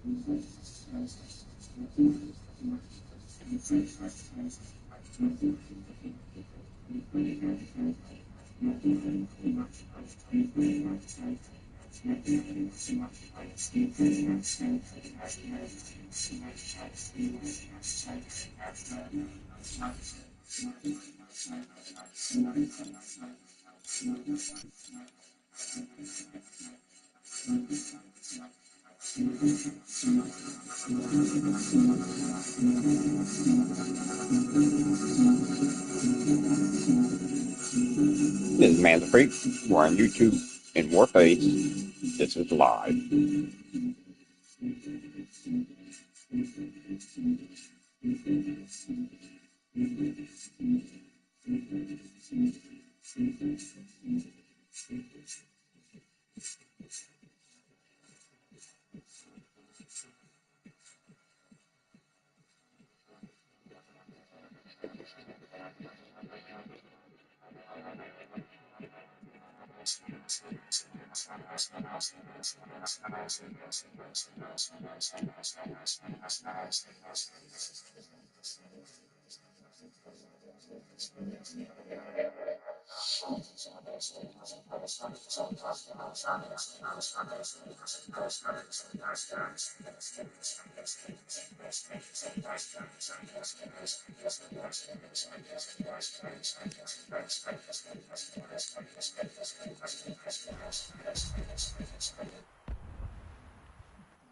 This is Man the Freak. We're on YouTube and Warface. This is live.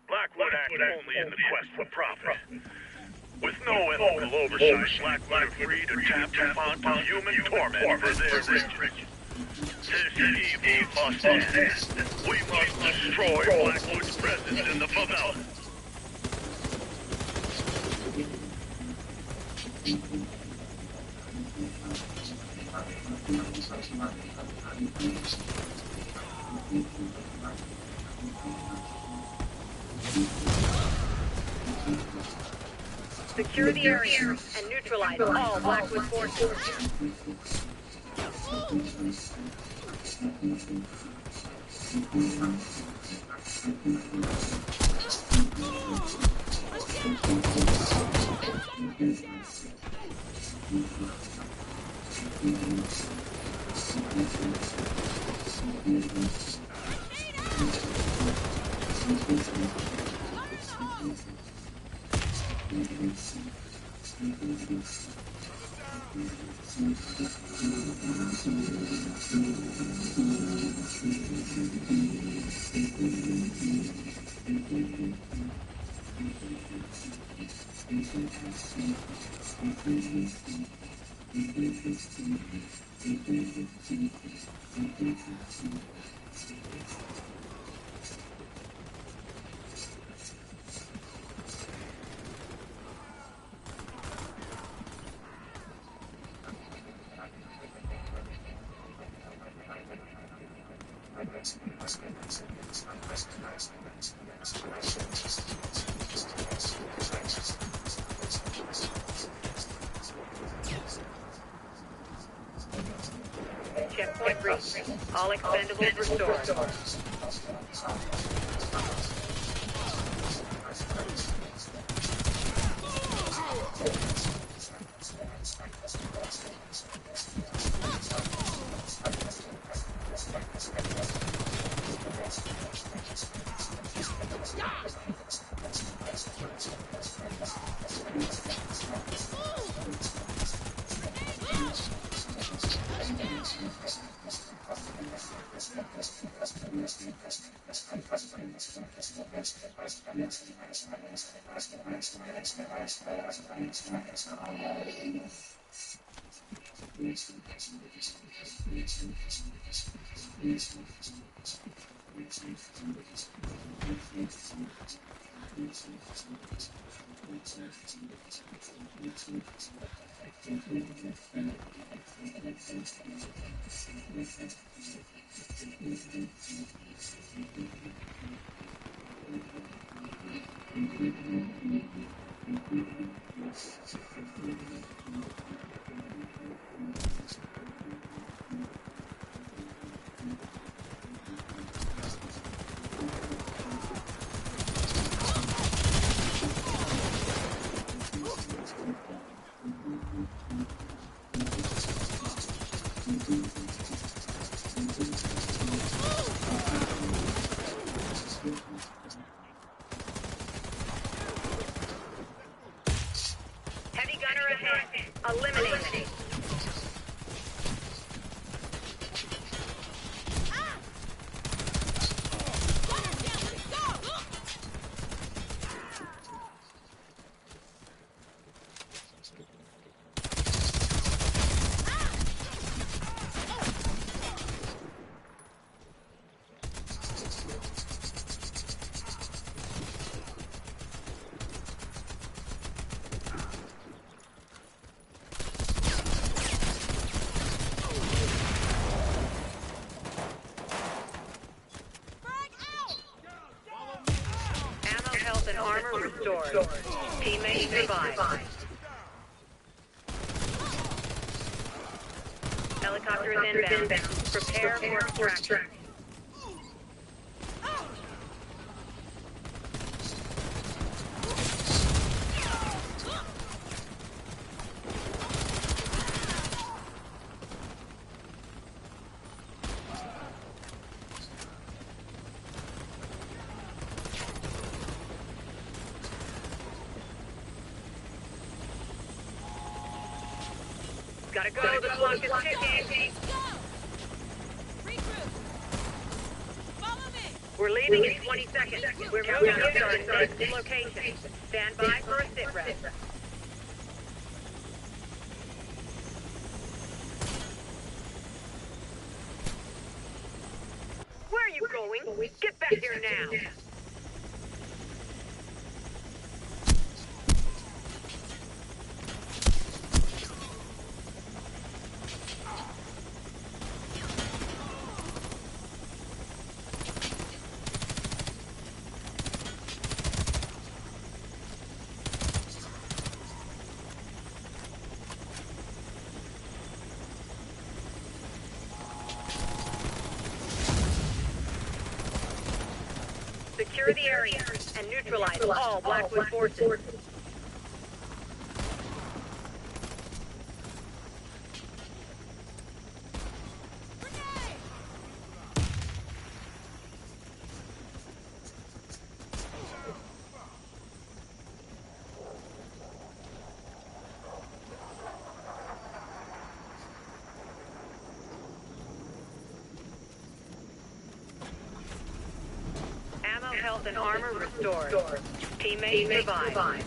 Blackwood act only in the quest for profit. With no ethical oversight, Blackwood are free to tap the font of human torment for their riches. This evil must end. We must destroy Blackwood's presence in the favela. Secure the area and neutralize all Blackwood forces. Checkpoint reached. All expendables restored. Eliminated. Ammo, health, and armor restored. Teammates survived. Helicopter is inbound. Prepare for extraction. Gotta go, the clock is ticking. We're leaving in 20 seconds. We're moving to our next location. Stand by for a sit rep. Where are you going? Get back here now. Secure the area and neutralize all Blackwood forces. Ammo, health, and armor restored. Teammates survived.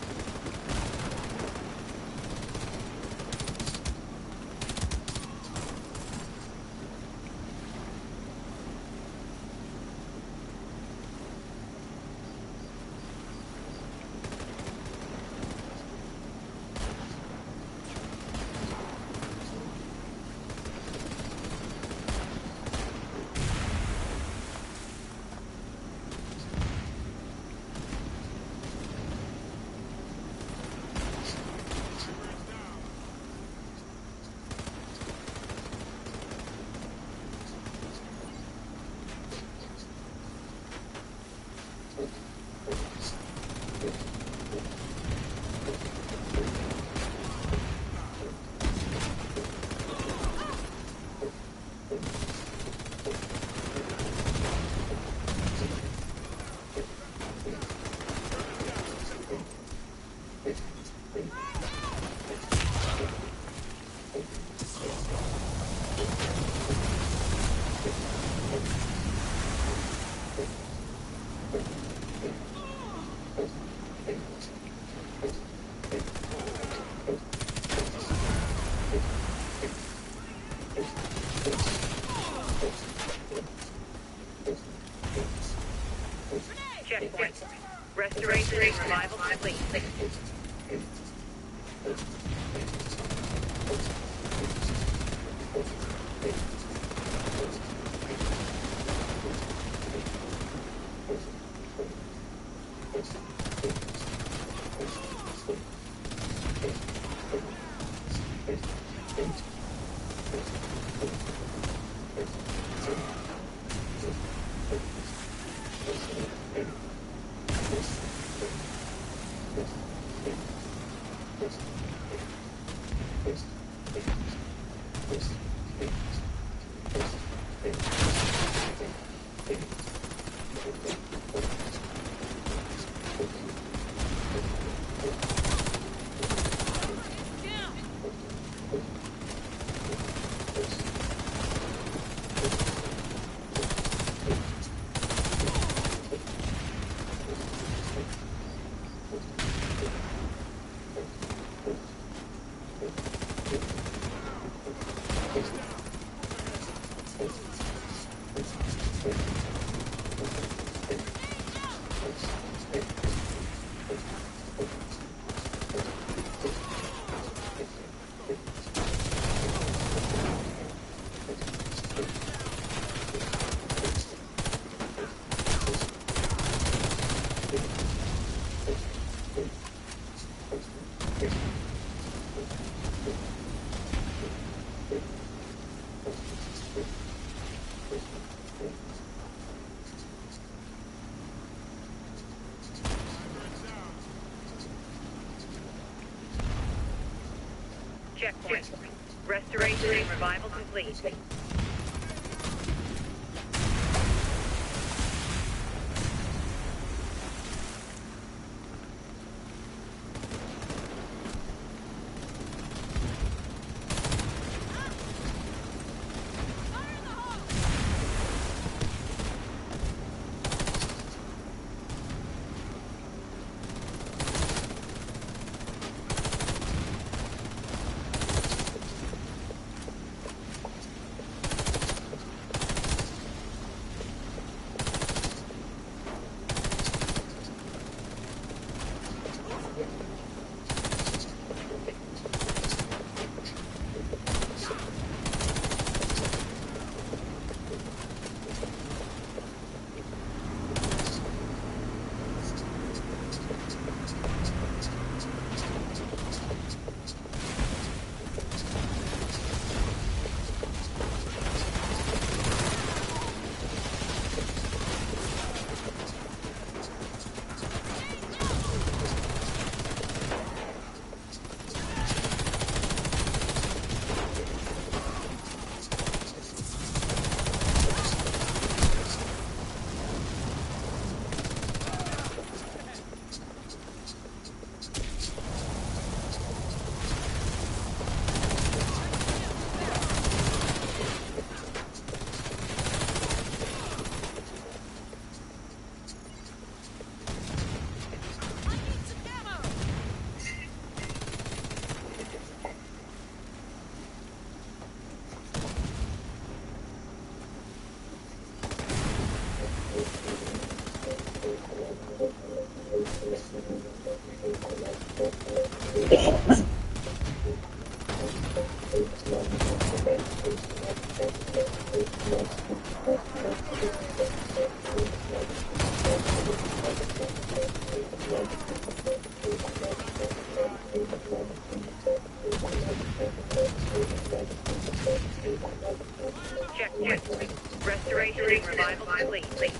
Checkpoint. Restoration and revival complete. Checkpoint. Restoration and revival complete. Checkpoint. Restoration and revival complete.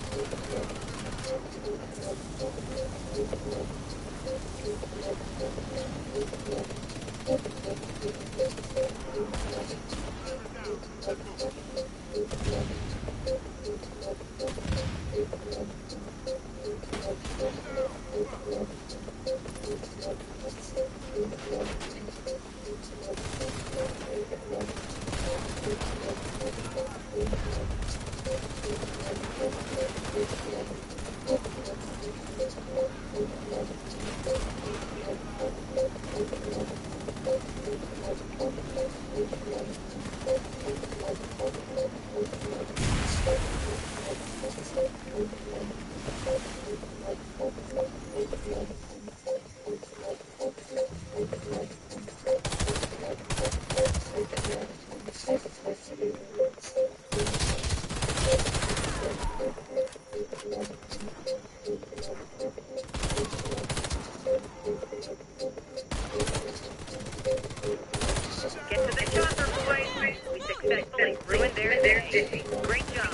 Get to the chopper, boys. We successfully ruined their day. Great job.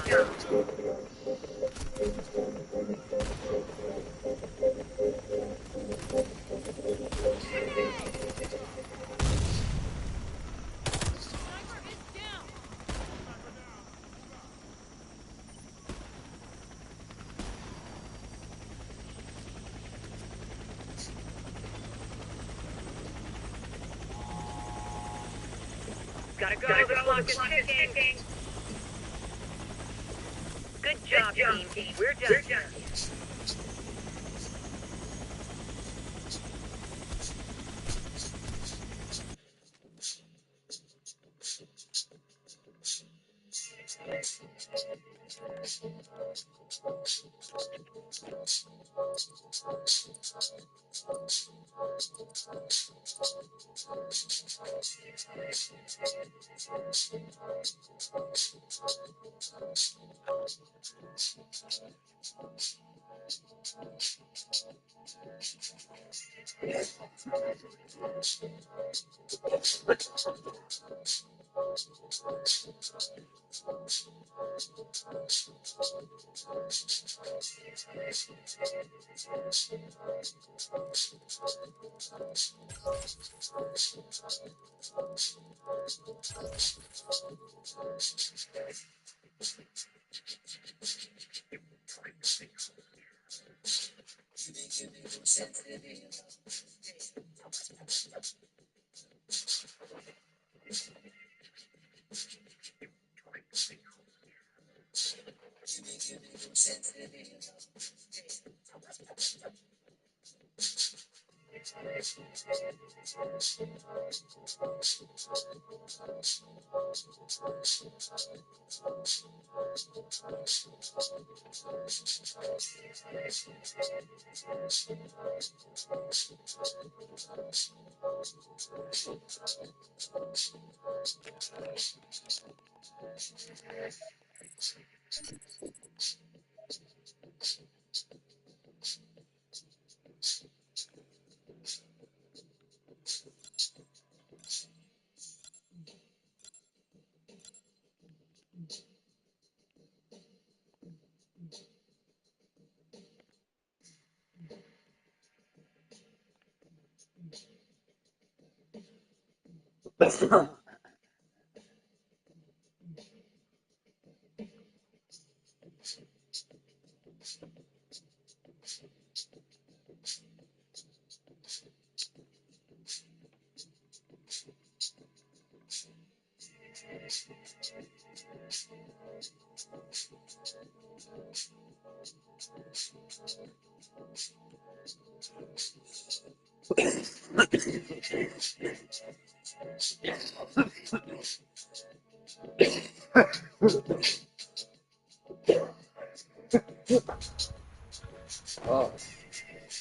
Gotta go. The clock is ticking. Good job, team. We're done.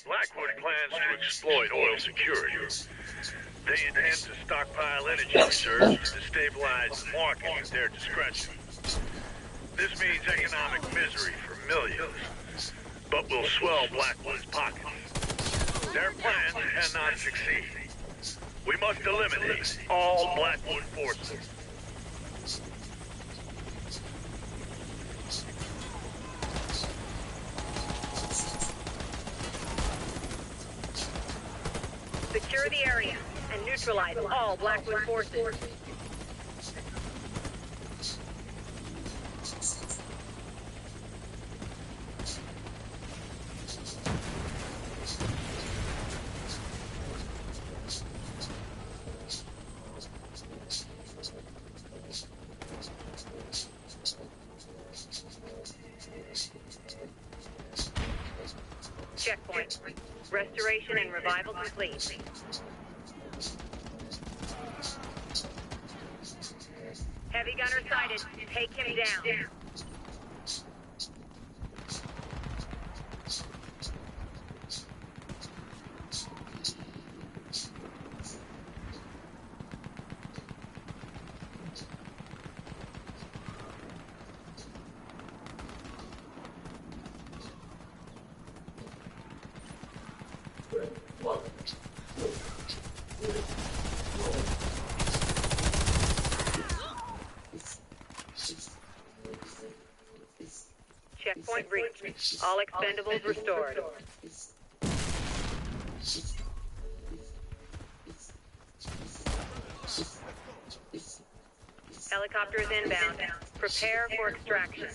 Blackwood plans to exploit oil security. They intend to stockpile energy reserves to destabilize the market at their discretion. This means economic misery for millions, but will swell Blackwood's pockets. Their plans cannot succeed. We must eliminate all Blackwood forces. Secure the area and neutralize all Blackwood forces. Checkpoint. Restoration and revival complete. Heavy gunner sighted. Take him down. Checkpoint reached. All expendables restored. Helicopters inbound. Prepare for extraction.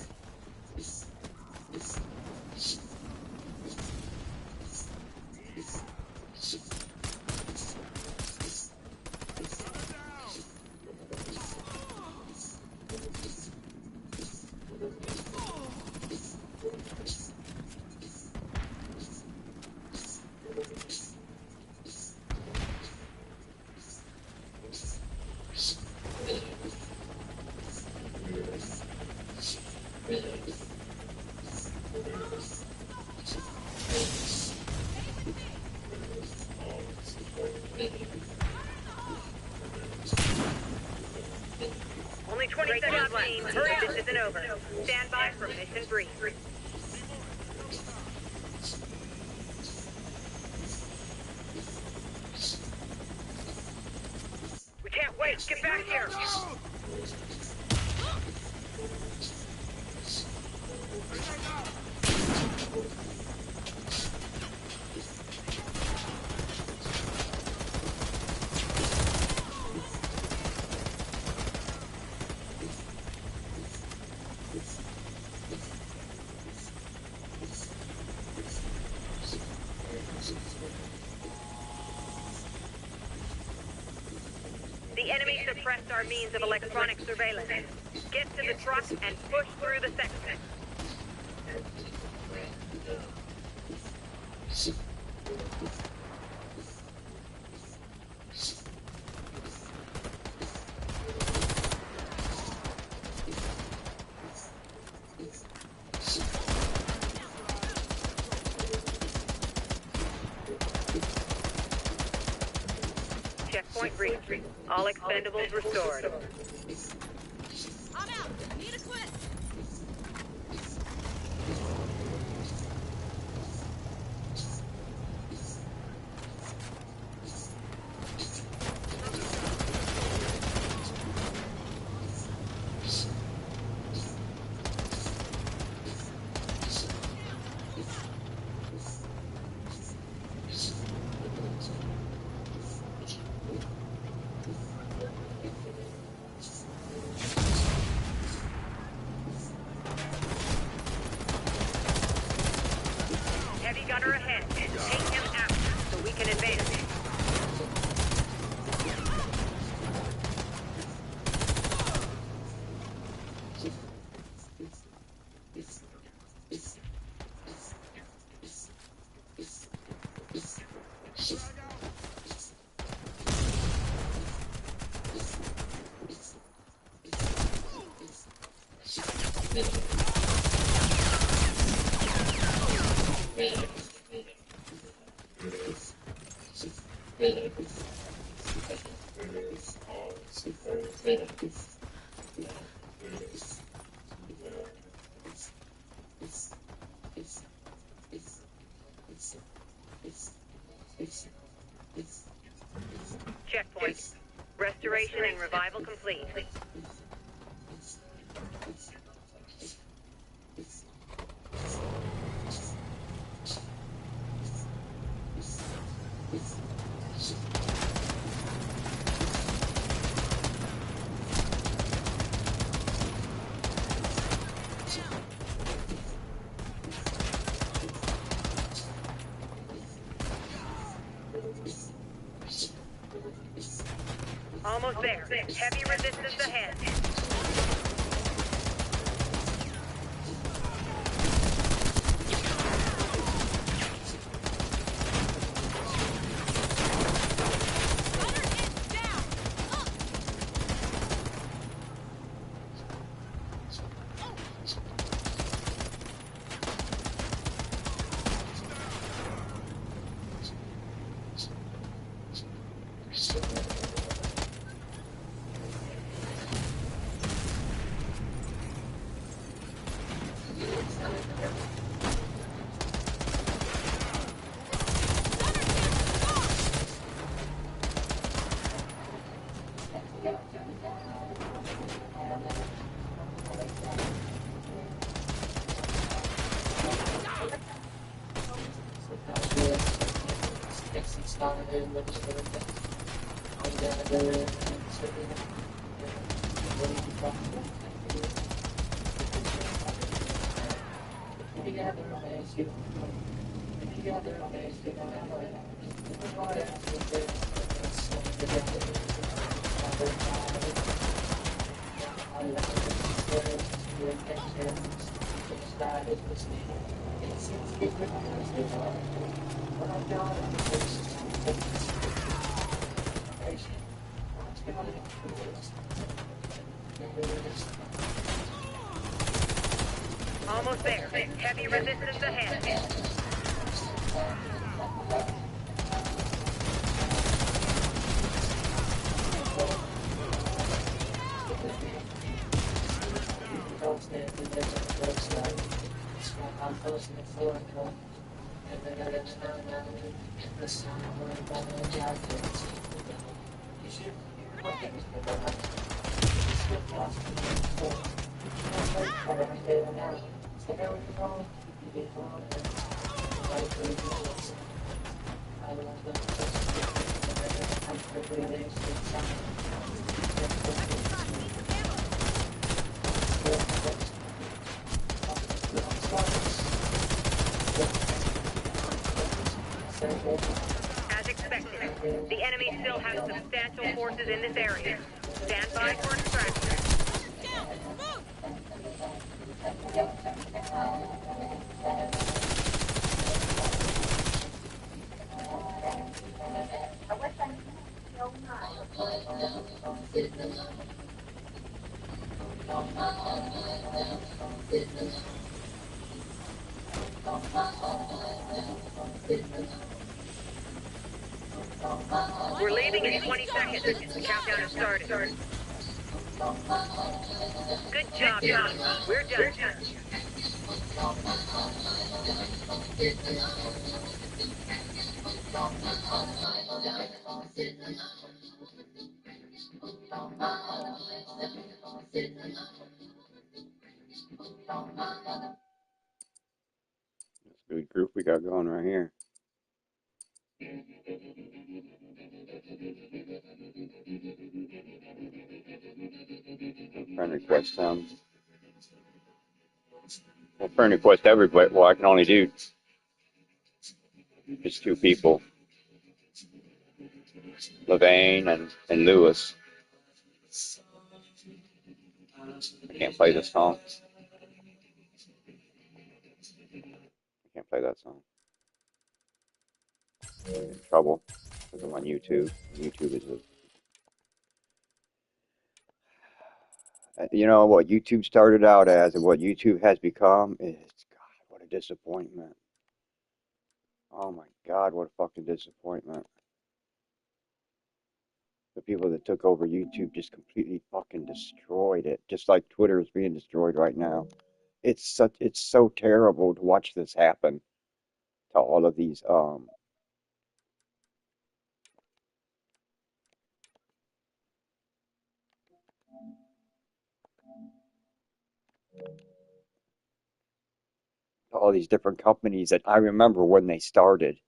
Only 20 seconds left. Hurry, this isn't over. Stand by for mission brief. We can't wait. Wait, get back here! The enemy suppressed our means of electronic surveillance. Get to the truck and push through the section. Checkpoint reached. All expendables restored. I'm out. Need a quit. Heavy gunner ahead. Take him out so we can advance. Checkpoint. Restoration and revival complete. Almost there. Heavy resistance ahead. Almost there. Heavy resistance ahead. As expected, the enemy still has substantial forces in this area. Stand by for extraction. We're leaving in 20 seconds. The countdown has started. Good job, team. We're done. That's a good group we got going right here. Friend request sounds. Well, friend request everybody. Well, I can only do just 2 people. LIVENow and Lewis. I can't play this song. I can't play that song. I'm in trouble because I'm on YouTube. YouTube is you know what YouTube started out as and what YouTube has become is, God, what a disappointment. Oh my God, what a fucking disappointment. The people that took over YouTube just completely fucking destroyed it, just like Twitter is being destroyed right now. It's so terrible to watch this happen to all of these different companies that I remember when they started.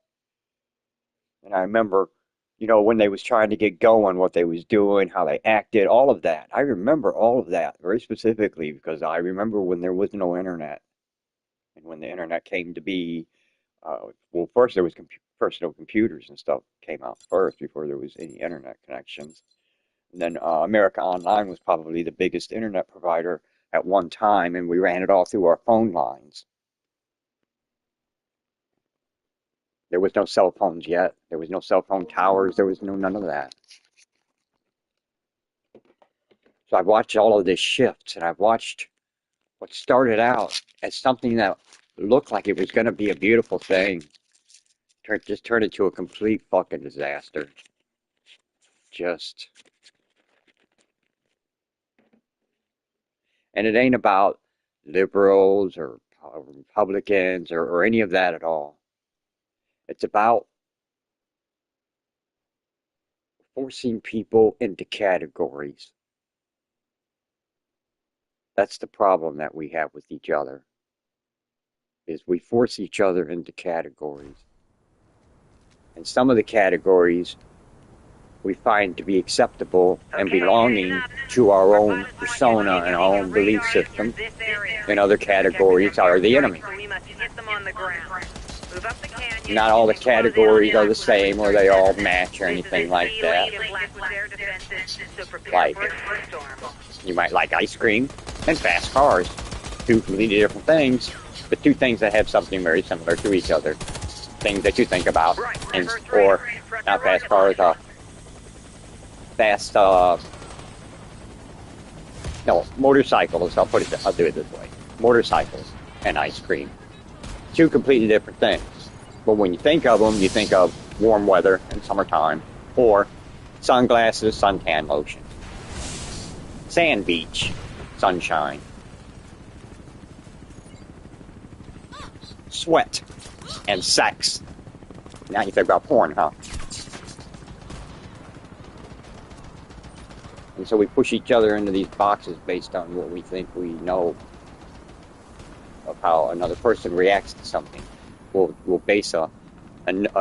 And I remember, you know, when they was trying to get going, what they was doing, how they acted, all of that. I remember all of that very specifically because I remember when there was no internet. And when the internet came to be, well, first there was personal computers and stuff came out first before there was any internet connections. And then America Online was probably the biggest internet provider at one time, and we ran it all through our phone lines. There was no cell phones yet. There was no cell phone towers. There was none of that. So I've watched all of this shift, and I've watched what started out as something that looked like it was going to be a beautiful thing just turned into a complete fucking disaster. And it ain't about liberals or Republicans or any of that at all. It's about forcing people into categories. That's the problem that we have with each other, is we force each other into categories. And some of the categories we find to be acceptable and belonging to our own persona and our own belief system. And other categories are the enemy. Not all the categories are the same or they all match or anything like that. Like, you might like ice cream and fast cars. 2 completely different things, but 2 things that have something very similar to each other. Things that you think about, and or not fast cars, fast, no, motorcycles. I'll do it this way: motorcycles and ice cream. 2 completely different things. But when you think of them, you think of warm weather and summertime, or sunglasses, suntan lotion, sand beach, sunshine, sweat, and sex. Now you think about porn, huh? And so we push each other into these boxes based on what we think we know of how another person reacts to something. We'll base a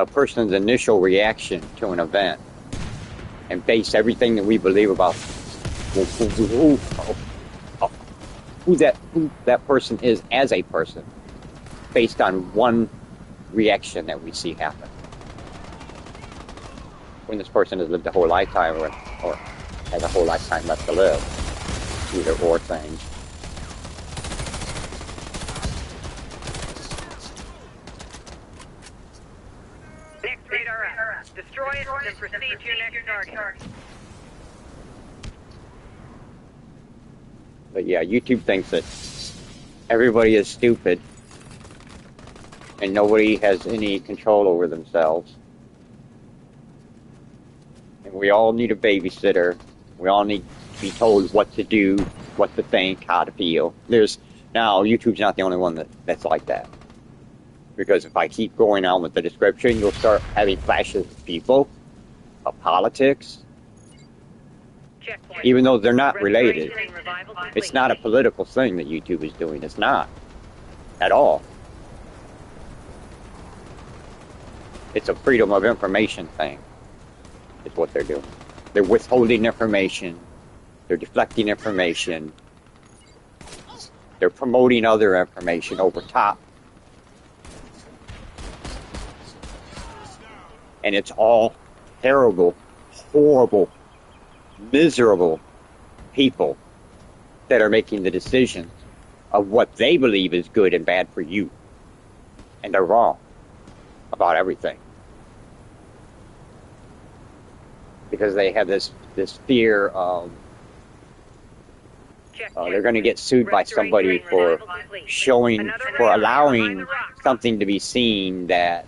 person's initial reaction to an event and base everything that we believe about who that person is as a person based on one reaction that we see happen. When this person has lived a whole lifetime or has a whole lifetime left to live. Either or thing. Next radar up. Destroy it and proceed to your next target. But yeah, YouTube thinks that everybody is stupid and nobody has any control over themselves. And we all need a babysitter. We all need to be told what to do, what to think, how to feel. Now, YouTube's not the only one that's like that. Because if I keep going on with the description, you'll start having flashes of people, of politics, Checkpoint. even though they're not related. Restoration and revival complete. It's not a political thing that YouTube is doing. It's not. At all. It's a freedom of information thing. Is what they're doing. They're withholding information. They're deflecting information. They're promoting other information over top. And it's all terrible, horrible, miserable people that are making the decisions of what they believe is good and bad for you. And they're wrong about everything. Because they have this fear of they're going to get sued by somebody for allowing something to be seen that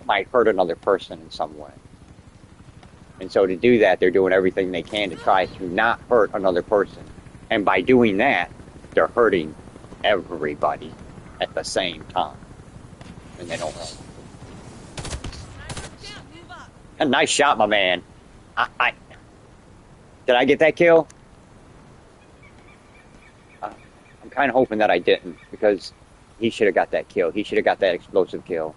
might hurt another person in some way. And so to do that, they're doing everything they can to try to not hurt another person. And by doing that, they're hurting everybody at the same time. And they don't know. A nice shot, my man. Did I get that kill? I'm kind of hoping that I didn't, because he should have got that kill. He should have got that explosive kill.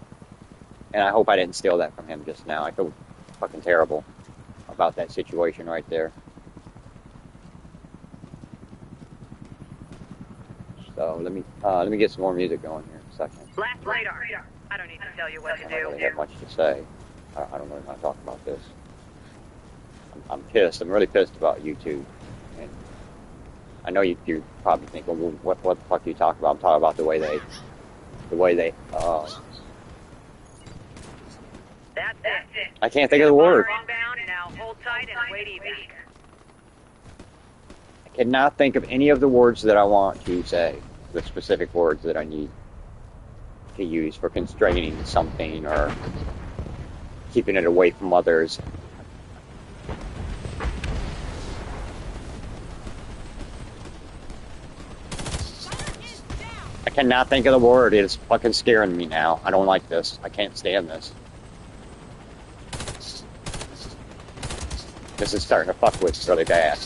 And I hope I didn't steal that from him just now. I feel fucking terrible about that situation right there. So let me get some more music going here in a second. Last radar. I don't need to tell you what to I don't really do. have much to say. I don't really want to talk about this. I'm pissed. I'm really pissed about YouTube. And I know you probably think, well, what the fuck are you talking about? I'm talking about the way they That's it. I can't think of the word. Inbound, now hold tight and wait evac. I cannot think of any of the words that I want to say, the specific words that I need to use for constraining something or keeping it away from others. I cannot think of the word. It's fucking scaring me now. I don't like this. I can't stand this. This is starting to fuck with really bad.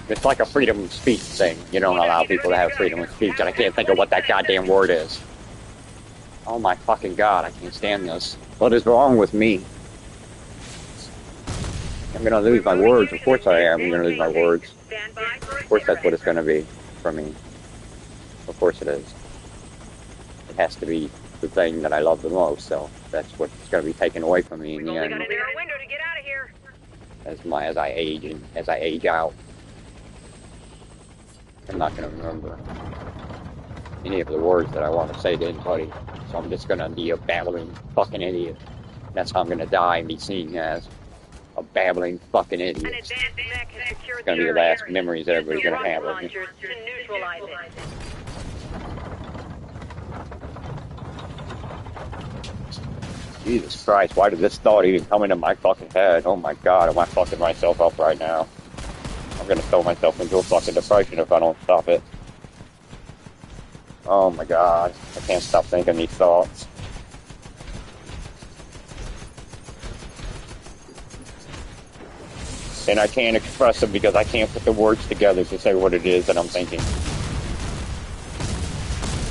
It's like a freedom of speech thing. You don't allow people to have freedom of speech, and I can't think of what that goddamn word is. Oh my fucking god, I can't stand this. What is wrong with me? I'm gonna lose my words. Of course I am. I'm gonna lose my words. Of course that's what it's gonna be for me. Of course it is. It has to be the thing that I love the most, so that's what's gonna be taken away from me in the end. Got a narrow window to get out of here. As I age and as I age out. I'm not gonna remember any of the words that I want to say to anybody, so I'm just gonna be a babbling fucking idiot. That's how I'm gonna die and be seen as a babbling fucking idiot. An advanced mech has secured It's gonna be the last memories that everybody's gonna have of me. launchers to neutralize it. Jesus Christ, why did this thought even come into my fucking head? Oh my god, am I fucking myself up right now? I'm gonna throw myself into a fucking depression if I don't stop it. Oh my god. I can't stop thinking these thoughts. And I can't express them because I can't put the words together to say what it is that I'm thinking.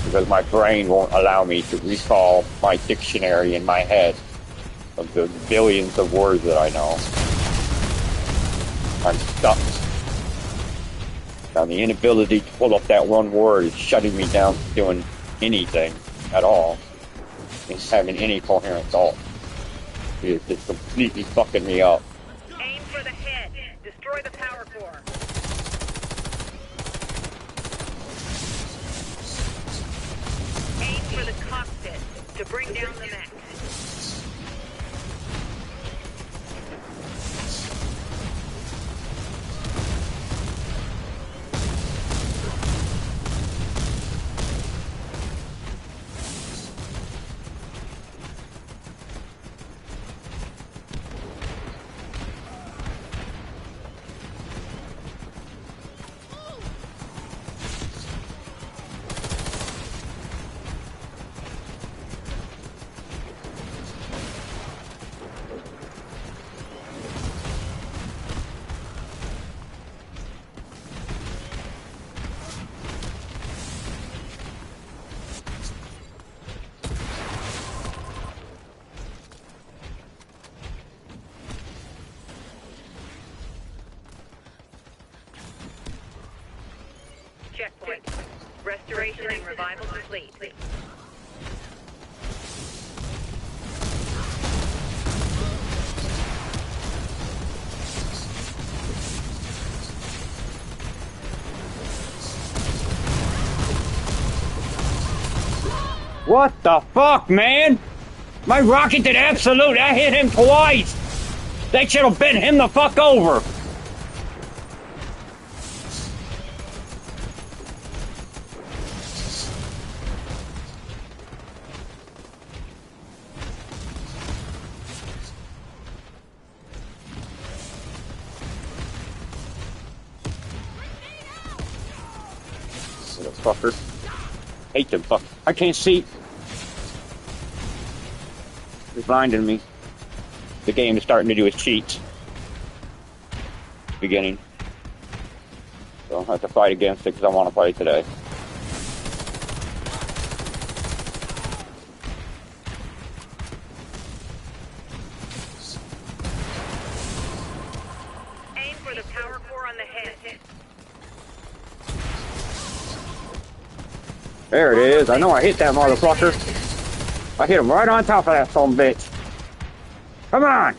Because my brain won't allow me to recall my dictionary in my head of the billions of words that I know. I'm stuck. Now the inability to pull up that one word is shutting me down from doing anything at all. And having any coherent thought. It is just completely fucking me up. Aim for the head. Destroy the power core. Aim for the cockpit to bring down the mech. Checkpoint. Restoration and revival complete. What the fuck, man? My rocket did absolute. I hit him twice. That should have bent him the fuck over. Fucker. Hate them fuck. I can't see. It's blinding me. The game is starting to do its cheats. Beginning. So I'll have to fight against it because I want to play today. Aim for the power core on the head. There it is. I know I hit that motherfucker. I hit him right on top of that son bitch. Come on.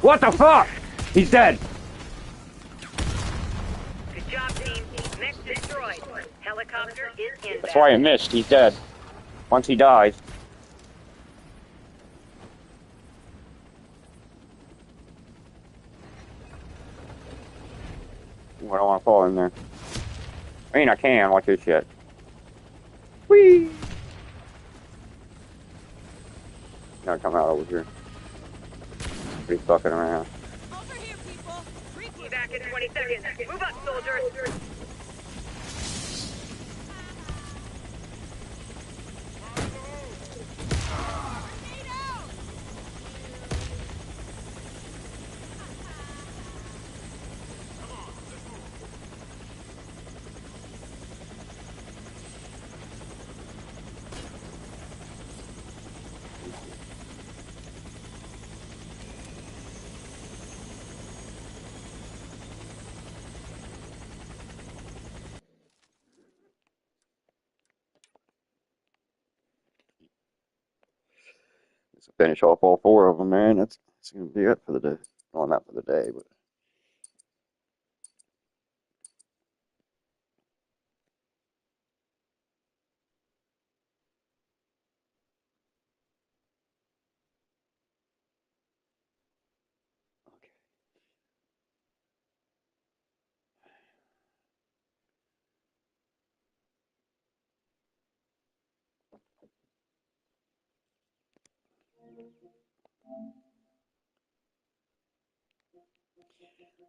What the fuck? He's dead. Good job, team. Mech destroyed. Helicopter is inbound. That's why I missed. He's dead. Once he dies. I don't want to fall in there. I mean, I can. Watch this shit. Whee! Gotta come out over here. He's fucking around. Over here, people. Be back in 20 seconds. Move up, soldiers. Finish off all four of them, man. That's gonna be it for the day. Well, not for the day, but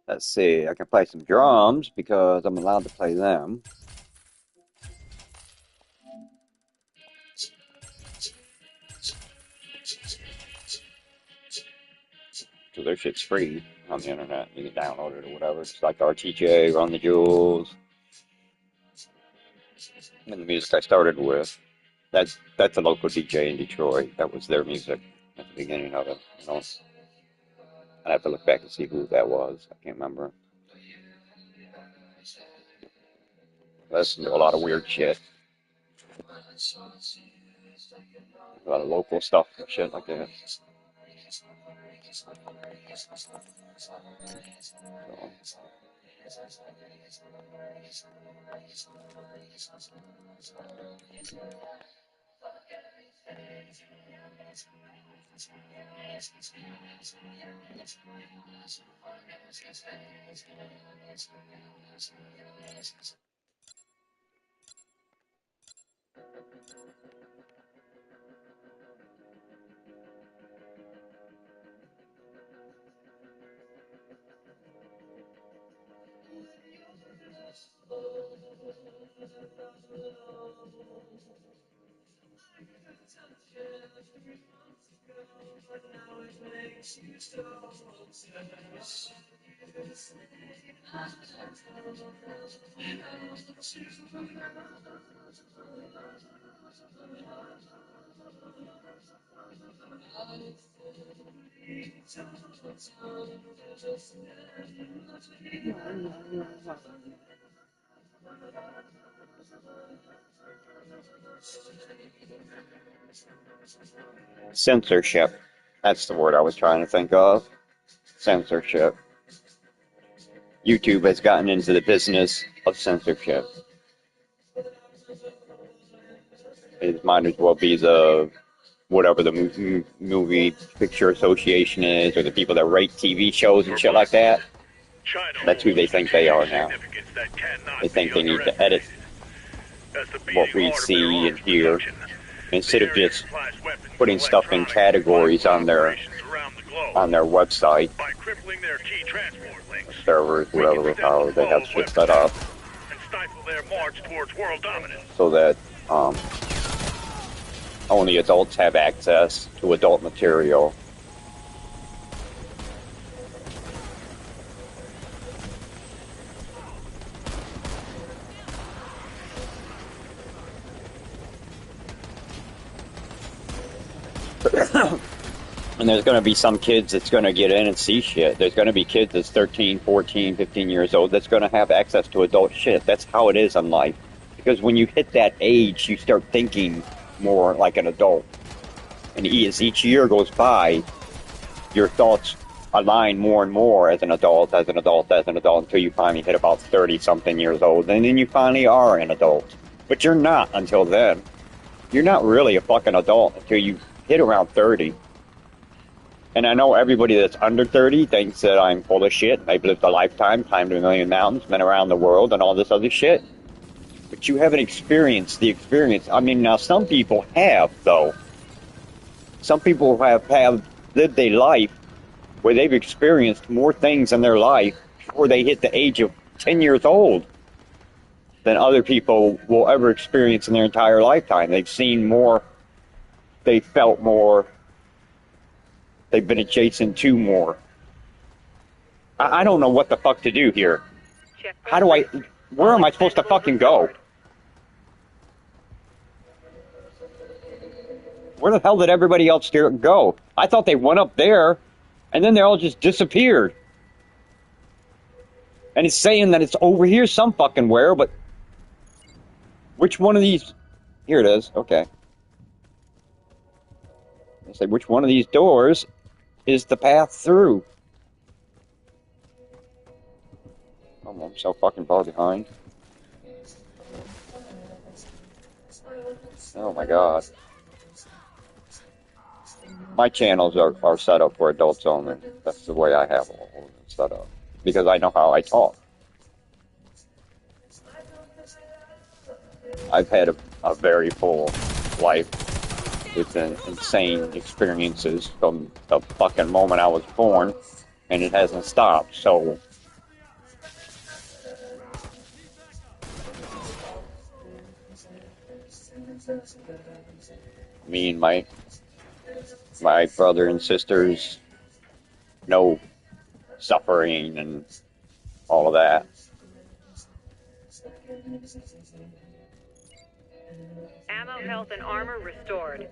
Let's see, I can play some drums because I'm allowed to play them. So their shit's free on the internet. You can download it or whatever. It's like RTJ, Run the Jewels, and the music I started with. That's a local DJ in Detroit. That was their music at the beginning of it. You know, I'd have to look back and see who that was. I can't remember. I listen to a lot of weird shit. A lot of local stuff and shit like that. So. Censorship. That's the word I was trying to think of. Censorship. YouTube has gotten into the business of censorship. It might as well be the whatever the movie picture association is, or the people that rate TV shows and shit like that. That's who they think they are now. They think they need to edit what we see and hear instead of just putting stuff in categories on their website, servers, whatever, how they have shit set up, so that only adults have access to adult material. And there's going to be some kids that's going to get in and see shit. There's going to be kids that's 13, 14, 15 years old that's going to have access to adult shit. That's how it is in life. Because when you hit that age, you start thinking more like an adult. And as each year goes by, your thoughts align more and more as an adult, until you finally hit about 30-something years old. And then you finally are an adult. But you're not until then. You're not really a fucking adult until you hit around 30. And I know everybody that's under 30 thinks that I'm full of shit. I've lived a lifetime, climbed a million mountains, been around the world, and all this other shit. But you haven't experienced the experience. I mean, now some people have, though. Some people have lived a life where they've experienced more things in their life before they hit the age of 10 years old than other people will ever experience in their entire lifetime. They've seen more, they've felt more, they've been adjacent to more. I don't know what the fuck to do here. Where am I supposed to fucking go? Where the hell did everybody else go? I thought they went up there, and then they all just disappeared. And it's saying that it's over here some fucking where, but which one of these? Here it is. Okay. I say, which one of these doors is the path through? Oh, I'm so fucking far behind. Oh my god. My channels are set up for adults only. That's the way I have all of them set up. Because I know how I talk. I've had a very full life. It's an insane experiences from the fucking moment I was born, and it hasn't stopped. So me and my brother and sisters know suffering and all of that. Ammo, health, and armor restored.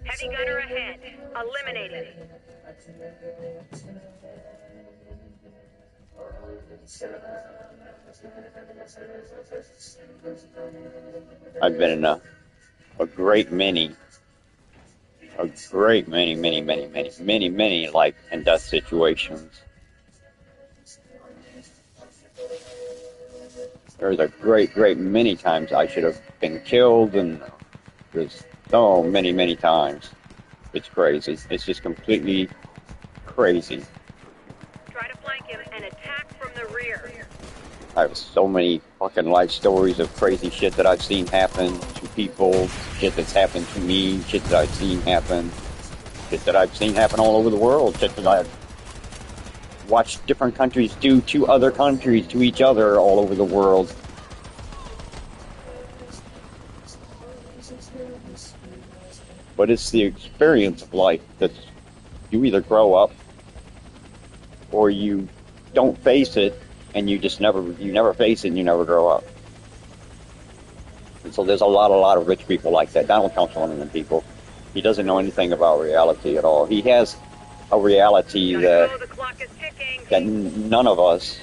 Heavy gunner ahead. Eliminated. I've been in a great many, many life and death situations. There's a great many times I should have been killed, and there's so many times. It's crazy. It's just completely crazy. Try to flank him and attack from the rear. I have so many fucking life stories of crazy shit that I've seen happen to people, shit that's happened to me, shit that I've seen happen, shit that I've seen happen all over the world, shit that I've watched different countries do to other countries, to each other all over the world. But it's the experience of life that you either grow up or you don't face it, and you never face it and you never grow up. And so there's a lot of rich people like that. Donald Trump's one of them people. He doesn't know anything about reality at all. He has a reality that none of us,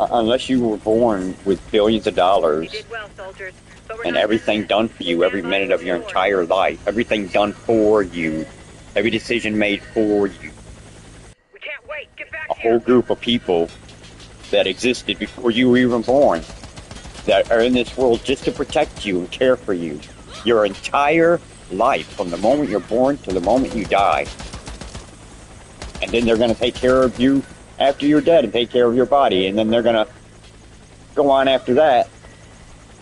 unless you were born with billions of dollars and everything done for you every minute of your entire life, everything done for you, every decision made for you. A whole group of people that existed before you were even born, that are in this world just to protect you and care for you your entire life, from the moment you're born to the moment you die. And then they're going to take care of you after you're dead and take care of your body, and then they're going to go on after that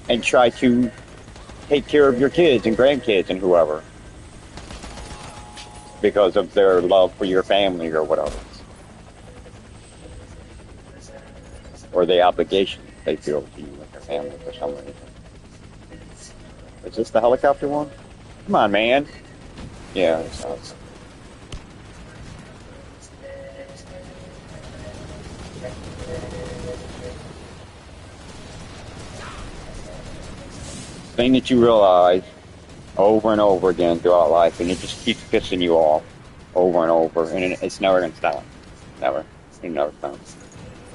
and try to take care of your kids and grandkids and whoever, because of their love for your family or whatever, or the obligation they feel to you and your family for some reason. Is this the helicopter one? Come on, man. Yeah, it sounds. Thing that you realize over and over again throughout life, and it just keeps pissing you off over and over, and it's never going to stop. Never. It never stops.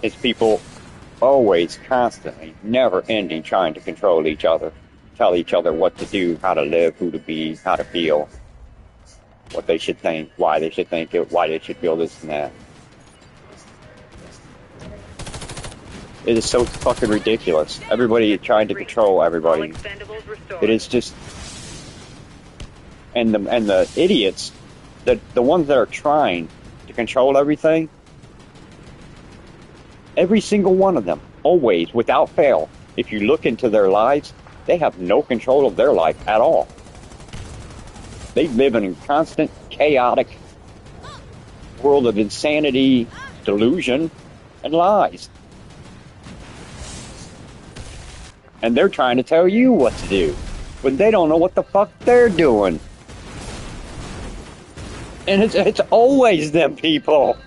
It's people always, constantly, never ending trying to control each other, tell each other what to do, how to live, who to be, how to feel, what they should think, why they should think it, why they should feel this and that. It is so fucking ridiculous. Everybody trying to control everybody. It is just, and the idiots, the ones that are trying to control everything, every single one of them, always, without fail, if you look into their lives, they have no control of their life at all. They live in a constant, chaotic world of insanity, delusion, and lies. And they're trying to tell you what to do, but they don't know what the fuck they're doing. And it's always them people.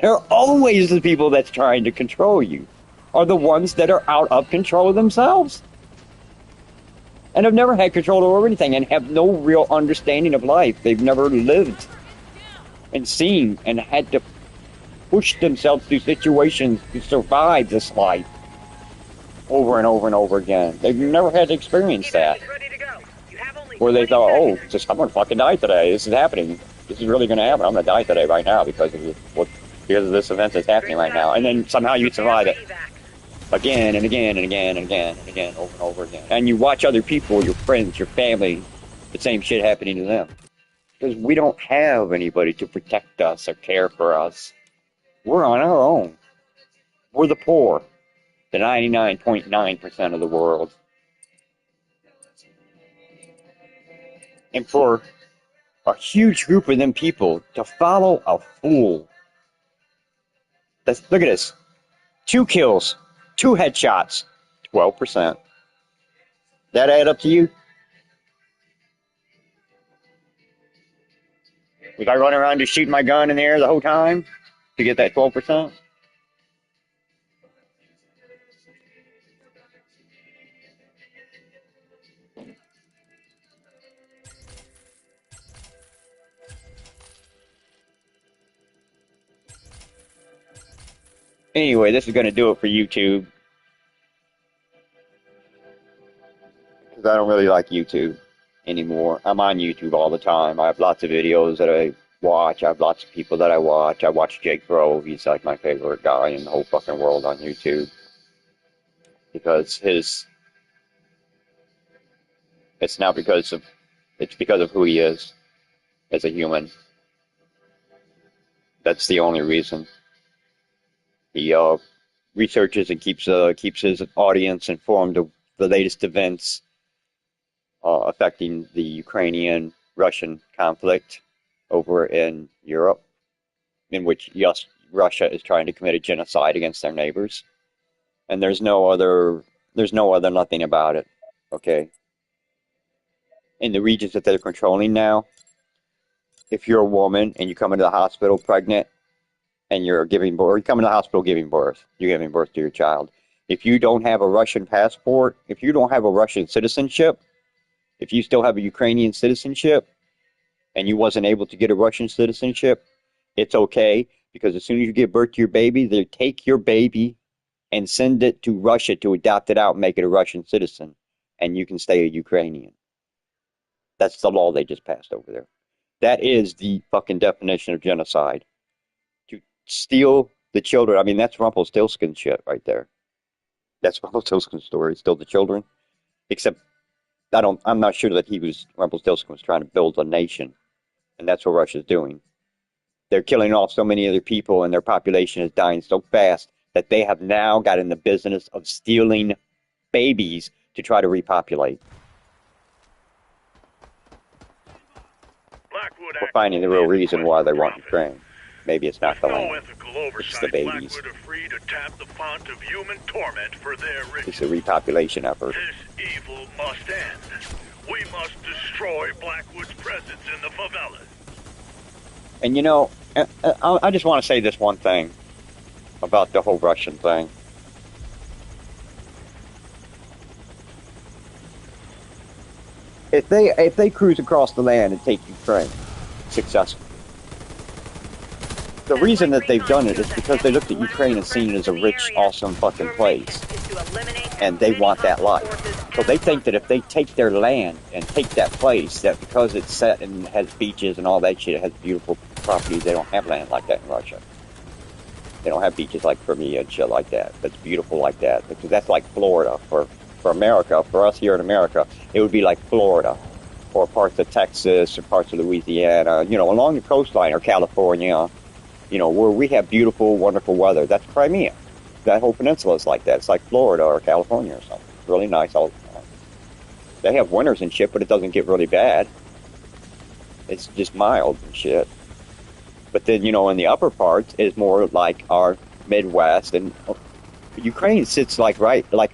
They're always the people that's trying to control you, are the ones that are out of control of themselves, and have never had control over anything, and have no real understanding of life. They've never lived and seen and had to push themselves through situations to survive this life over and over and over again. They've never had to experience that, where they thought, oh, I'm going to fucking die today. This is happening. This is really going to happen. I'm going to die today right now because of this event that's happening right now. And then somehow you survive it again and again and again and again and again, over and over again. And you watch other people, your friends, your family, the same shit happening to them. Because we don't have anybody to protect us or care for us. We're on our own. We're the poor. The 99.9% of the world. And for a huge group of them people to follow a fool. Look at this. 2 kills, 2 headshots, 12%. That add up to you? Was I running around just shooting my gun in the air the whole time to get that 12%? Anyway, this is going to do it for YouTube. Because I don't really like YouTube anymore. I'm on YouTube all the time. I have lots of videos that I watch. I have lots of people that I watch. I watch Jake Grove. He's like my favorite guy in the whole fucking world on YouTube. Because it's not because of, it's because of who he is as a human. That's the only reason. He researches and keeps his audience informed of the latest events affecting the Ukrainian-Russian conflict over in Europe, in which, yes, Russia is trying to commit a genocide against their neighbors, and there's no other nothing about it. Okay, in the regions that they're controlling now, if you're a woman and you come into the hospital pregnant and you're giving birth, you come into the hospital giving birth, you're giving birth to your child. If you don't have a Russian passport, if you don't have a Russian citizenship, if you still have a Ukrainian citizenship and you wasn't able to get a Russian citizenship, it's okay, because as soon as you give birth to your baby, they take your baby and send it to Russia to adopt it out and make it a Russian citizen, and you can stay a Ukrainian. That's the law they just passed over there. That is the fucking definition of genocide. To steal the children. I mean, that's Rumpelstiltskin shit right there. That's Rumpelstiltskin's story. Steal the children. Except, I'm not sure that Rumpelstiltskin was trying to build a nation. And that's what Russia's doing. They're killing off so many other people, and their population is dying so fast that they have now got in the business of stealing babies to try to repopulate. We're finding the real reason why they want Ukraine. Maybe it's not the land. It's the babies. It's a repopulation effort. This evil must end. We must destroy Blackwood's presence in the favelas. And you know, I just want to say this one thing about the whole Russian thing. If they cruise across the land and take Ukraine successfully, the reason that they've done it is because they looked at Ukraine and seen it as a rich, awesome fucking place, and they want that life. So they think that if they take their land and take that place, that because it's set and has beaches and all that shit, it has beautiful properties. They don't have land like that in Russia. They don't have beaches like Crimea and shit like that. That's beautiful like that, because that's like Florida for America. For us here in America, it would be like Florida, or parts of Texas, or parts of Louisiana, you know, along the coastline, or California, you know, where we have beautiful, wonderful weather. That's Crimea. That whole peninsula is like that. It's like Florida or California or something. It's really nice all the time. They have winters and shit, but it doesn't get really bad. It's just mild and shit. But then, you know, in the upper parts is more like our Midwest, and Ukraine sits like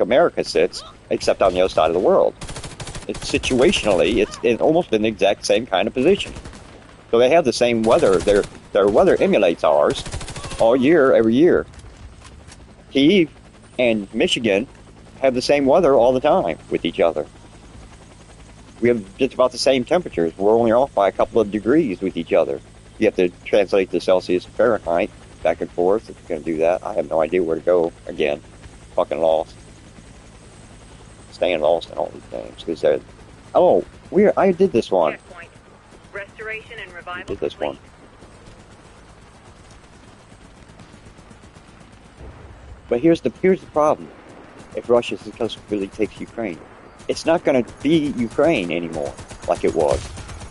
America sits, except on the other side of the world. It's situationally, it's almost in the exact same kind of position. So they have the same weather. Their weather emulates ours all year, every year. Kyiv and Michigan have the same weather all the time with each other. We have just about the same temperatures. We're only off by a couple of degrees with each other. You have to translate the Celsius and Fahrenheit back and forth if you're going to do that. I have no idea where to go again. Fucking lost. Staying lost in all these games. They said, oh, I did this one. Checkpoint. Restoration and revival I did this one. But here's the problem. If Russia successfully takes Ukraine, it's not going to be Ukraine anymore like it was.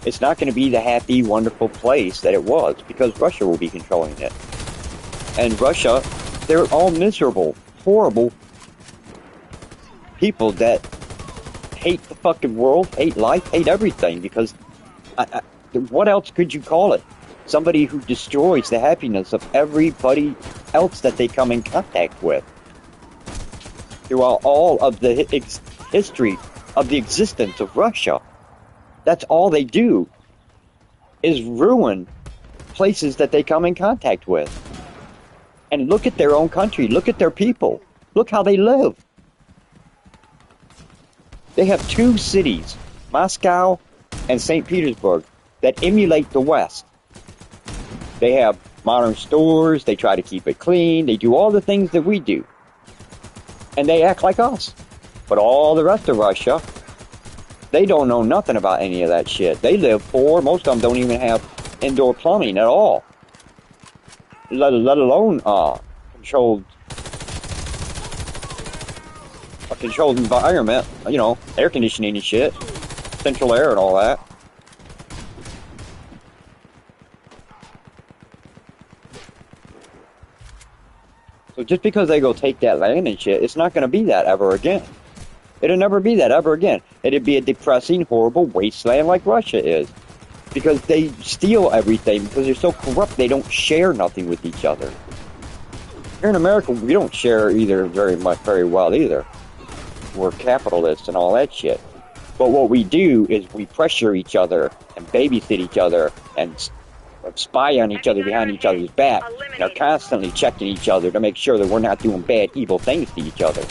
It's not going to be the happy, wonderful place that it was, because Russia will be controlling it. And Russia, they're all miserable, horrible people that hate the fucking world, hate life, hate everything, because What else could you call it? Somebody who destroys the happiness of everybody else that they come in contact with. Throughout all of the history of the existence of Russia. That's all they do, is ruin places that they come in contact with. And look at their own country. Look at their people. Look how they live. They have two cities, Moscow and St. Petersburg, that emulate the West. They have modern stores. They try to keep it clean. They do all the things that we do. And they act like us. But all the rest of Russia, they don't know nothing about any of that shit. They live poor. Most of them don't even have indoor plumbing at all. Let alone a controlled environment. You know, air conditioning and shit. Central air and all that. So just because they go take that land and shit, it's not going to be that ever again. It'll never be that ever again. It'd be a depressing, horrible wasteland like Russia is. Because they steal everything, because they're so corrupt, they don't share nothing with each other. Here in America, we don't share either very well either. We're capitalists and all that shit. But what we do is we pressure each other and babysit each other and spy on each other behind each other's back. And are constantly checking each other to make sure that we're not doing bad, evil things to each other.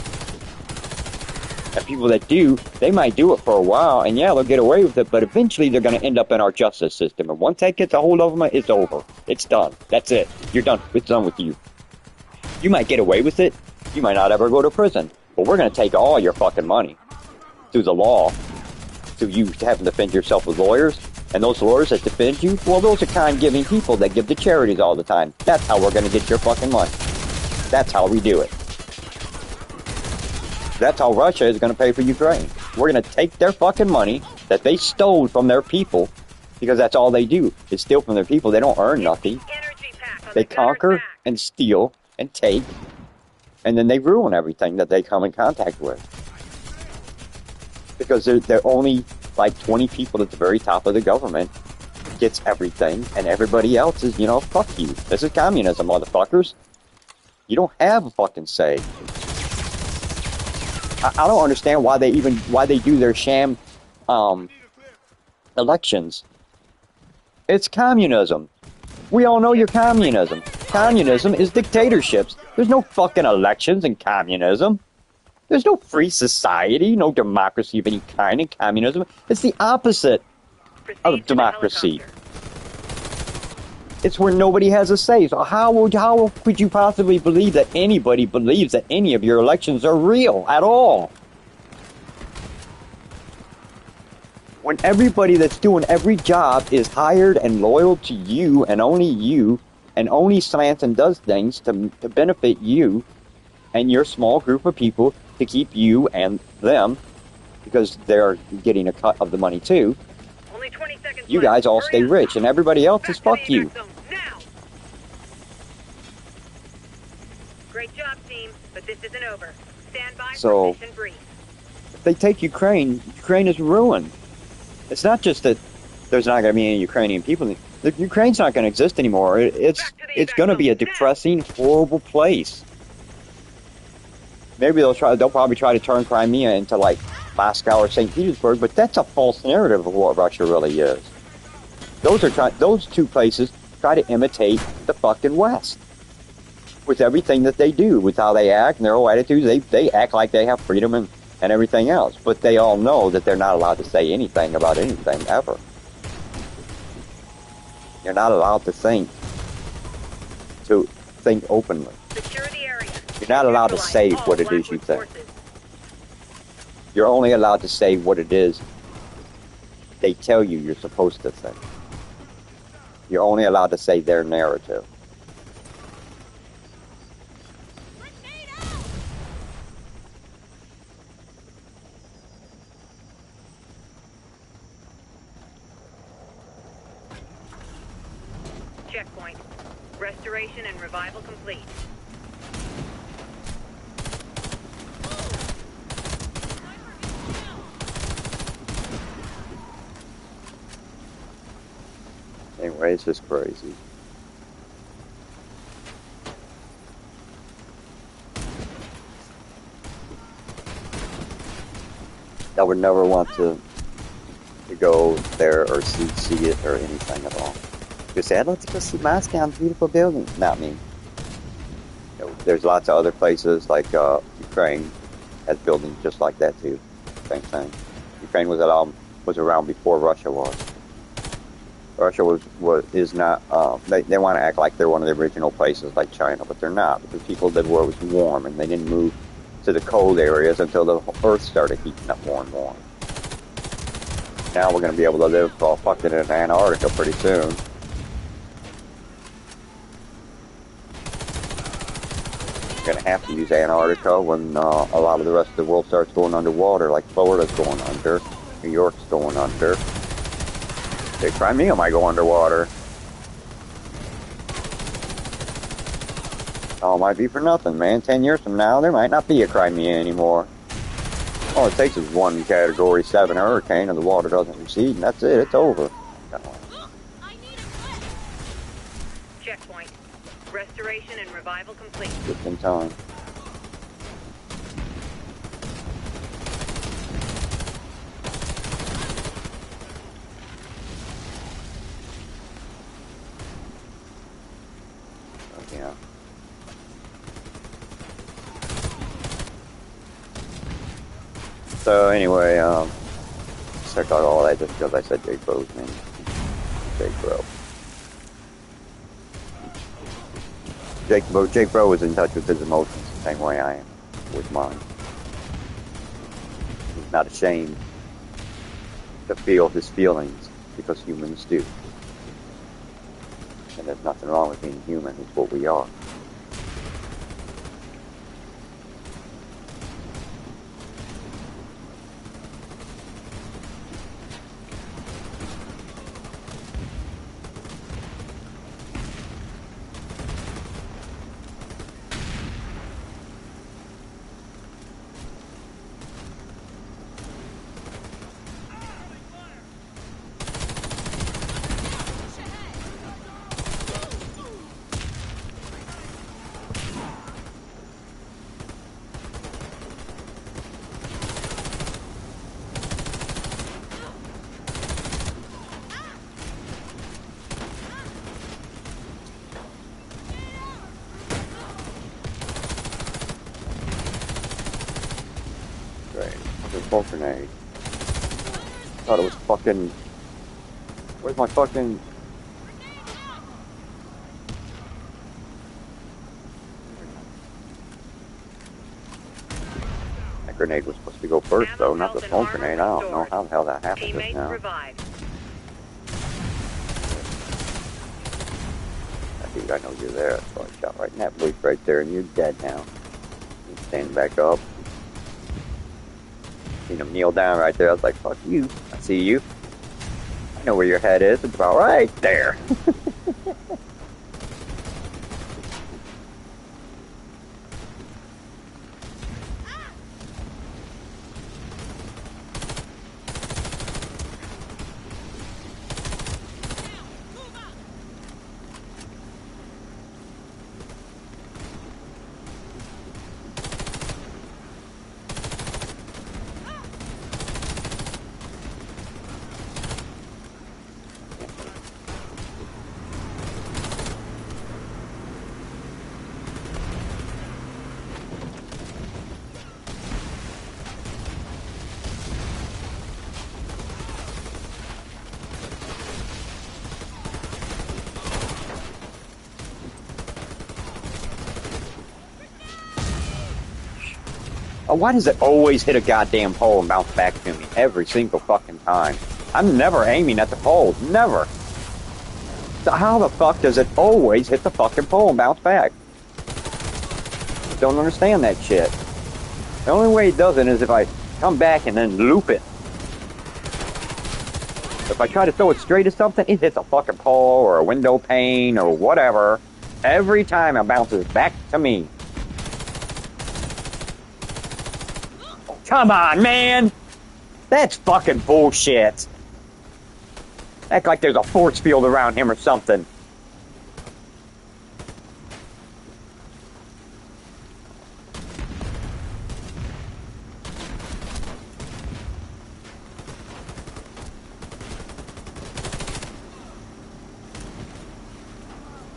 And people that do, they might do it for a while, and yeah, they'll get away with it, but eventually they're going to end up in our justice system. And once that gets a hold of them, it's over. It's done. That's it. You're done. It's done with you. You might get away with it. You might not ever go to prison. But we're going to take all your fucking money through the law. Through you having to defend yourself with lawyers. And those lawyers that defend you, well, those are kind-giving people that give to charities all the time. That's how we're going to get your fucking money. That's how we do it. That's how Russia is going to pay for Ukraine. We're going to take their fucking money that they stole from their people, because that's all they do, is steal from their people. They don't earn nothing. They conquer and steal and take, and then they ruin everything that they come in contact with. Because they're only like 20 people at the very top of the government gets everything, and everybody else is, you know, fuck you. This is communism, motherfuckers. You don't have a fucking say. I don't understand why they do their sham elections. It's communism. We all know you're communism. Communism is dictatorships. There's no fucking elections in communism. There's no free society, no democracy of any kind in communism. It's the opposite of democracy. It's where nobody has a say. So how could you possibly believe that anybody believes that any of your elections are real at all? When everybody that's doing every job is hired and loyal to you, and only slants and does things to benefit you and your small group of people, to keep you and them, because they're getting a cut of the money too. Only 20 seconds you left. guys all stay rich, and everybody else is fuck you. Now. Great job, team, but this isn't over. Stand by for mission brief. If they take Ukraine, Ukraine is ruined. It's not just that there's not going to be any Ukrainian people. Ukraine's not going to exist anymore. It's going to be a depressing, horrible place. Maybe they'll probably try to turn Crimea into like Moscow or St. Petersburg, but that's a false narrative of what Russia really is. Those two places try to imitate the fucking West with everything that they do, with how they act and their whole attitudes. They act like they have freedom and everything else, but they all know that they're not allowed to say anything about anything ever. You're not allowed to think openly. Secure the area. You're not allowed to say what it is you think. You're only allowed to say what it is they tell you you're supposed to think. You're only allowed to say their narrative. Checkpoint. Restoration and revival complete. Anyway, it's just crazy. I would never want to go there or see it or anything at all. You say, I'd like to go see Moscow, beautiful building. Not me. You know, there's lots of other places like Ukraine has buildings just like that too. Same thing. Ukraine was around before Russia was. Russia is not. They want to act like they're one of the original places like China, but they're not, because people lived where it was warm and they didn't move to the cold areas until the Earth started heating up more and more. Now we're going to be able to live all fucking in Antarctica pretty soon. We're going to have to use Antarctica when a lot of the rest of the world starts going underwater, like Florida's going under, New York's going under. The Crimea might go underwater. Oh, it might be for nothing, man. 10 years from now, there might not be a Crimea anymore. All it takes is one Category 7 hurricane and the water doesn't recede, and that's it. It's over. Checkpoint. Restoration and revival complete. Just in time. Yeah. So anyway, check out all that just because I said Jake Bro's name. Jake Bro. Jake Bro is in touch with his emotions the same way I am with mine. He's not ashamed to feel his feelings because humans do. And there's nothing wrong with being human. It's what we are. Grenade. Thought it was fucking. Where's my fucking? That grenade was supposed to go first, though, not the smoke grenade. I don't know how the hell that happened just now. Dude, I know you're there, so I shot right in that bleep right there, and you're dead now. You're standing back up. Seen him kneel down right there. I was like, fuck you. I see you. I know where your head is. It's about right there. Why does it always hit a goddamn pole and bounce back to me every single fucking time? I'm never aiming at the pole. Never. So how the fuck does it always hit the fucking pole and bounce back? Don't understand that shit. The only way it does it is if I come back and then loop it. If I try to throw it straight at something, it hits a fucking pole or a window pane or whatever. Every time it bounces back to me. Come on, man! That's fucking bullshit. Act like there's a force field around him or something.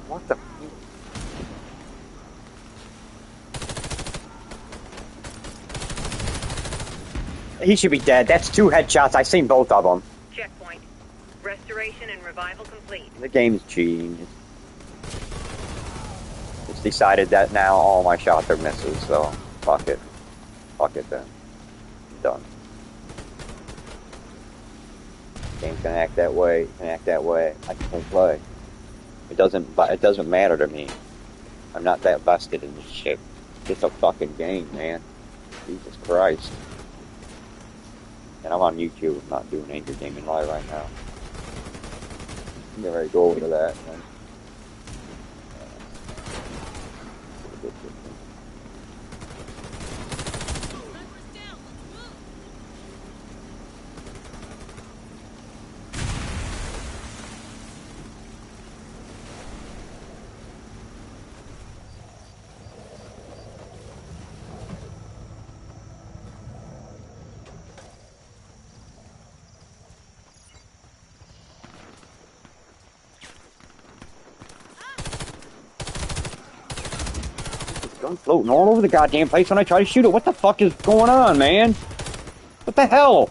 What the? He should be dead. That's 2 headshots. I've seen both of them. Checkpoint. Restoration and revival complete. The game's cheating. It's decided that now all my shots are misses, so fuck it. Fuck it then. I'm done. Game's gonna act that way. It can act that way. I can't play. It doesn't matter to me. I'm not that vested in this shit. It's a fucking game, man. Jesus Christ. And I'm on YouTube. I'm not doing Angry Gaming Live right now. I'm getting ready to go over to that. Man. Gun floating all over the goddamn place when I try to shoot it. What the fuck is going on, man? What the hell?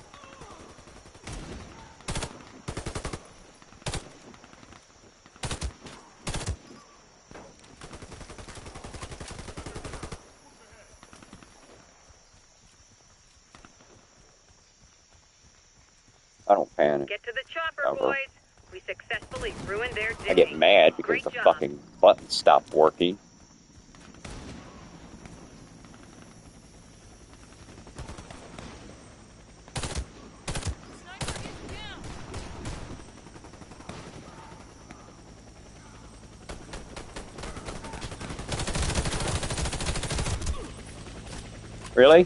I don't panic. Get to the chopper, boys. We successfully ruined their day. I get mad because the fucking button stopped working. Really?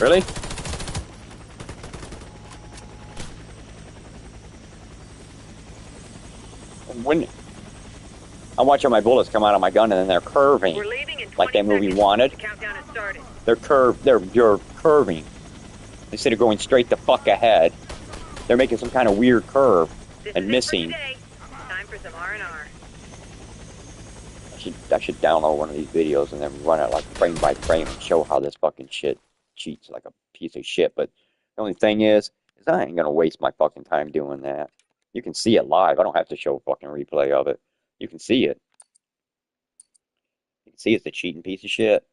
Really? When I'm watching my bullets come out of my gun and then they're curving, like that movie Wanted. They're curved. You're curving instead of going straight the fuck ahead. They're making some kind of weird curve and missing. Time for some R&R. I should download one of these videos and then run it like frame by frame and show how this fucking shit cheats like a piece of shit. But the only thing is I ain't gonna waste my fucking time doing that. You can see it live. I don't have to show a fucking replay of it. You can see it. You can see it's a cheating piece of shit.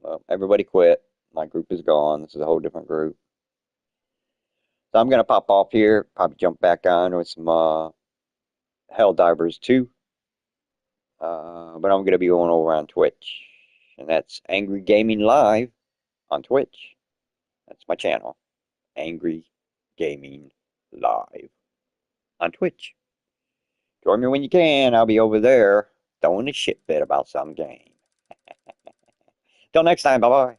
Well, everybody quit. My group is gone. This is a whole different group. So I'm gonna pop off here. Probably jump back on with some Helldivers 2. But I'm going to be going over on Twitch. And that's Angry Gaming Live on Twitch. That's my channel. Angry Gaming Live on Twitch. Join me when you can. I'll be over there throwing a shit fit about some game. Till next time. Bye-bye.